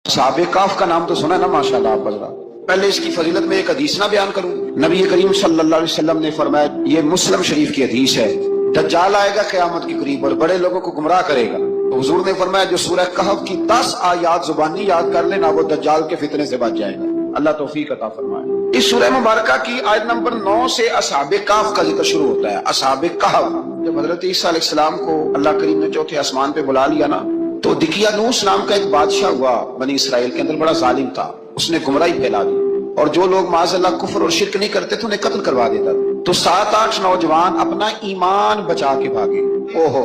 साहब काफ का नाम तो सुना है ना माशाल्लाह आप बजरा। पहले इसकी फजीलत में एक हदीस ना बयान करूं। नबी करीम सल्लल्लाहु अलैहि वसल्लम ने फरमाया, ये मुस्लिम शरीफ की हदीस है, दज्जाल आएगा क़यामत के करीब और बड़े लोगों को गुमराह करेगा। तो हुजूर ने फरमाया, जो सूरह कहफ की 10 आयात जुबानी याद कर लेना, वो दज्जाल के फितने से बच जाएगा। अल्लाह तौफीक अता फरमाए। इस सूरह मुबारका की आयत नंबर 9 से असहाबे कहफ का जिक्र शुरू होता है। असहाबे कहफ, जब हजरत ईसा अलैहिस्सलाम को अल्लाह करीम ने चौथे आसमान पे बुला लिया ना, तो दिकियानूस नाम का एक बादशाह हुआ बनी इसराइल के अंदर, बड़ा जालिम था। उसने गुमराही फैला दी और जो लोग माज़अल्लाह कुफ्र और शिर्क नहीं करते थे उन्हें कत्ल करवा देता था। तो 7-8 नौजवान अपना ईमान बचा के भागे। ओहो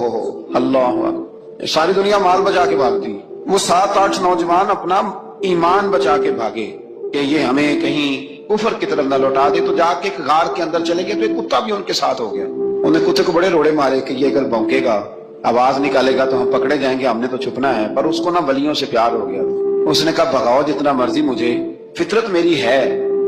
अल्लाह अकबर, सारी दुनिया माल बचा के भागती, वो 7-8 नौजवान अपना ईमान बचा के भागे कि ये हमें कहीं कुफ्र की तरफ न लौटा दे। तो जाके एक गार के अंदर चले गए, तो एक कुत्ता भी उनके साथ हो गया। उन्हें कुत्ते को बड़े रोड़े मारे कि ये अगर भौंकेगा, आवाज निकालेगा तो हम पकड़े जाएंगे, हमने तो छुपना है। पर उसको ना वलियों से प्यार हो गया। उसने कहा, भगाओ जितना मर्जी मुझे, फितरत मेरी है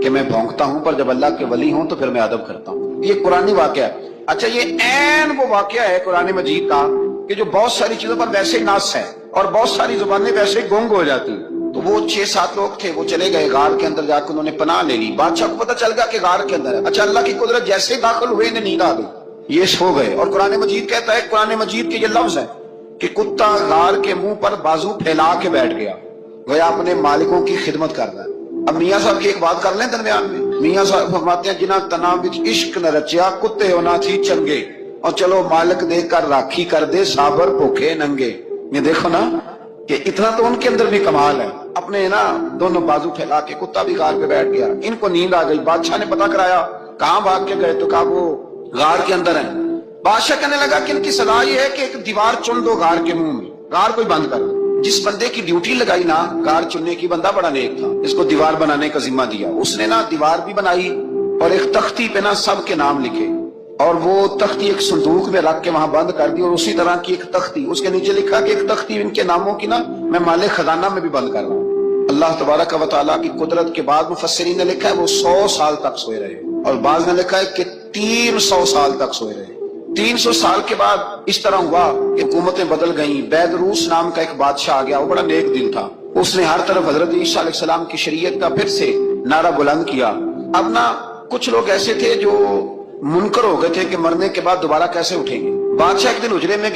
कि मैं भौंकता हूं, पर जब अल्लाह के वली हूं तो फिर मैं अदब करता हूं। ये कुरानी वाकया है। अच्छा, ये ऐन वो वाकया है कुरान मजीद का कि जो बहुत सारी चीजों पर वैसे ही नास है और बहुत सारी जुबानें वैसे ही गुंग हो जाती। तो वो 6-7 लोग थे, वो चले गए गार के अंदर, जाकर उन्होंने पनाह ले ली। बादशाह को पता चल गया कि गार के अंदर है। अच्छा, अल्लाह की कुदरत, जैसे ही दाखिल हुए इन्हें नींद आ गई, ये सो गए। और कुरान मजीद कहता है, कुरान मजीद के ये लफ्ज है कि कुत्ता गार के मुंह पर बाजू फैला के बैठ गया, गोया अपने मालिकों की खिदमत कर रहा है। अब मियाँ साहब की एक बात कर लें दरमियान में। मियाँ साहब फरमाते हैं, जिना तनाव विच इश्क न रचिया, कुत्ते होना थी चंगे, और चलो मालिक देकर राखी कर दे, साबर भूखे नंगे। ये देखो ना कि इतना तो उनके अंदर भी कमाल है। अपने ना दोनों बाजू फैला के कुत्ता भी गार पे बैठ गया। इनको नींद आ गई। बादशाह ने पता कराया, कहाँ भाग के गए? तो कहा वो गार के अंदर है। बादशाह कहने लगा कि इनकी सलाह ये है कि एक दीवार चुन दो गार के मुंह में, गार कोई बंद कर। जिस बंदे की ड्यूटी लगाई ना गार चुनने की, बंदा बड़ा नेक था, इसको दीवार बनाने का जिम्मा दिया। उसने ना दीवार भी बनाई और एक तख्ती पे ना सबके नाम लिखे, और वो तख्ती एक संदूक में रख के वहां बंद कर दी। और उसी तरह की एक तख्ती, उसके नीचे लिखा कि एक तख्ती इनके नामों की ना मैं माले खजाना में भी बंद कर रहा हूँ। अल्लाह तबारक व तआला की कुदरत के बाद मुफस्सिरीन ने लिखा है वो 100 साल तक सोए रहे, और बाज़ ने लिखा है कि 300 साल तक सोए रहे। 300 साल के बाद इस तरह हुआ कि हुकूमतें बदल गईं। बैदरूस नाम का एक बादशाह आ गया, वो बड़ा नेक दिल था। उसने हर तरफ हजरत ईसा अलैहिस्सलाम की शरीयत का फिर से नारा बुलंद किया। अब ना कुछ लोग ऐसे थे जो मुनकर हो गए थे कि मरने के बाद दोबारा कैसे उठेंगे। बादशाह एक दिन उजरे में